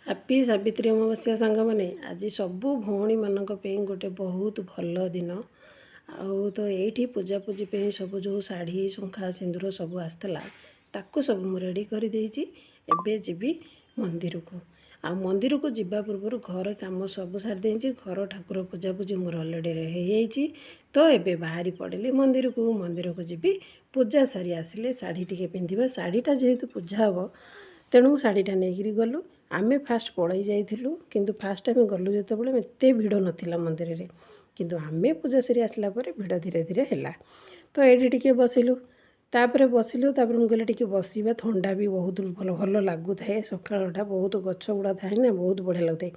Happy Savitri ଅମାବାସ୍ୟା ସାଙ୍ଗମାନେ ଆଜି ସବୁ ଭଉଣୀମାନଙ୍କ ପାଇଁ ଗୋଟେ ବହୁତ ଭଲ ଦିନ। ଆଉ ତ ଏଇଠି ପୂଜାପୂଜି ପାଇଁ ସବୁ ଯେଉଁ ଶାଢ଼ୀ ଶଙ୍ଖା ସିନ୍ଦୁର ସବୁ ଆସିଥିଲା ତାକୁ ସବୁ ମୁଁ ରେଡ଼ି କରିଦେଇଛି। ଏବେ ଯିବି ମନ୍ଦିରକୁ। ଆଉ ମନ୍ଦିରକୁ ଯିବା ପୂର୍ବରୁ ଘର କାମ ସବୁ ସାରି ଦେଇଛି। ଘର ଠାକୁର ପୂଜାପୂଜି ମୋର ଅଲରେଡ଼ି ହେଇଯାଇଛି। ତ ଏବେ ବାହାରି ପଡ଼ିଲି ମନ୍ଦିରକୁ ଯିବି। ପୂଜା ସାରି ଆସିଲେ ଶାଢ଼ୀ ଟିକେ ପିନ୍ଧିବା। ଶାଢ଼ୀଟା ଯେହେତୁ ପୂଜା ହେବ ତେଣୁ ଶାଢ଼ୀଟା ନେଇକିରି ଗଲୁ। ଆମେ ଫାଷ୍ଟ ପଳାଇ ଯାଇଥିଲୁ, କିନ୍ତୁ ଫାଷ୍ଟ ଆମେ ଗଲୁ ଯେତେବେଳେ ଏତେ ଭିଡ଼ ନଥିଲା ମନ୍ଦିରରେ, କିନ୍ତୁ ଆମେ ପୂଜା ସାରି ଆସିଲା ପରେ ଭିଡ଼ ଧୀରେ ଧୀରେ ହେଲା। ତ ଏଇଠି ଟିକେ ବସିଲୁ, ତାପରେ ମୁଁ କହିଲି ଟିକେ ବସିବା, ଥଣ୍ଡା ବି ବହୁତ ଭଲ ଲାଗୁଥାଏ। ସକାଳଟା ବହୁତ ଗଛ ଗୁଡ଼ା ଥାଏ ନା, ବହୁତ ବଢ଼ିଆ ଲାଗୁଥାଏ।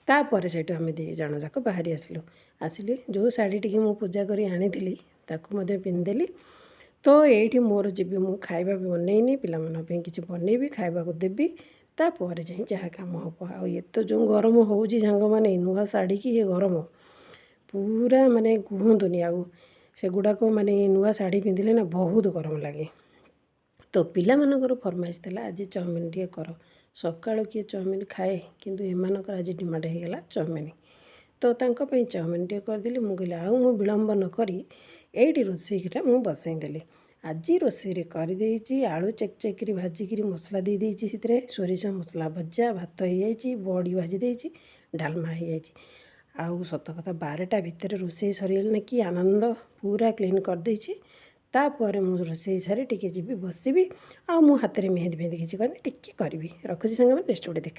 ତାପରେ ସେଇଠୁ ଆମେ ଦୁଇ ଜଣ ଯାକ ବାହାରି ଆସିଲି। ଯେଉଁ ଶାଢ଼ୀ ଟିକେ ମୁଁ ପୂଜା କରି ଆଣିଥିଲି ତାକୁ ମଧ୍ୟ ପିନ୍ଧିଦେଲି। ତ ଏଇଠି ମୋର ଯିବି, ମୁଁ ଖାଇବା ବି ବନେଇନି, ପିଲାମାନଙ୍କ ପାଇଁ କିଛି ବନେଇବି, ଖାଇବାକୁ ଦେବି, ତାପରେ ଯାଇ ଯାହା କାମ ହେବ। ଆଉ ଏତେ ଯେଉଁ ଗରମ ହେଉଛି ସାଙ୍ଗମାନେ, ନୂଆ ଶାଢ଼ୀକି ଏ ଗରମ ପୁରା ମାନେ କୁହନ୍ତୁନି। ଆଉ ସେଗୁଡ଼ାକ ମାନେ ନୂଆ ଶାଢ଼ୀ ପିନ୍ଧିଲେ ନା ବହୁତ ଗରମ ଲାଗେ। ତ ପିଲାମାନଙ୍କର ଫରମାଇଶ ଥିଲା ଆଜି ଚାଉମିନ ଟିକେ କର। ସକାଳୁ କିଏ ଚାଉମିନ ଖାଏ, କିନ୍ତୁ ଏମାନଙ୍କର ଆଜି ଡିମାଣ୍ଡ ହେଇଗଲା ଚାଉମିନ। ତ ତାଙ୍କ ପାଇଁ ଚାଉମିନ ଟିକେ କରିଦେଲି। ମୁଁ କହିଲି ଆଉ ମୁଁ ବିଳମ୍ବ ନ କରି ଏଇଠି ରୋଷେଇଟା ମୁଁ ବସାଇଦେଲି। ଆଜି ରୋଷେଇରେ କରିଦେଇଛି ଆଳୁ ଚେକଚେକିରି ଭାଜିକିରି ମସଲା ଦେଇଦେଇଛି। ସେଥିରେ ସୋରିଷ ମସଲା ଭଜା, ଭାତ ହେଇଯାଇଛି, ବଡ଼ି ଭାଜି ଦେଇଛି, ଡାଲମା ହେଇଯାଇଛି। ଆଉ ସତ କଥା 12ଟା ଭିତରେ ରୋଷେଇ ସରିଗଲେ କି ଆନନ୍ଦ। ପୁରା କ୍ଲିନ୍ କରିଦେଇଛି। ତାପରେ ମୁଁ ରୋଷେଇ ସାରି ଟିକେ ଯିବି ବସିବି। ଆଉ ମୁଁ ହାତରେ ମେହେନ୍ଦି କିଛି କରିନି, ଟିକେ କରିବି। ରଖୁଛି ସାଙ୍ଗମାନେ, ନେକ୍ସଟ ଗୋଟେ ଦେଖା।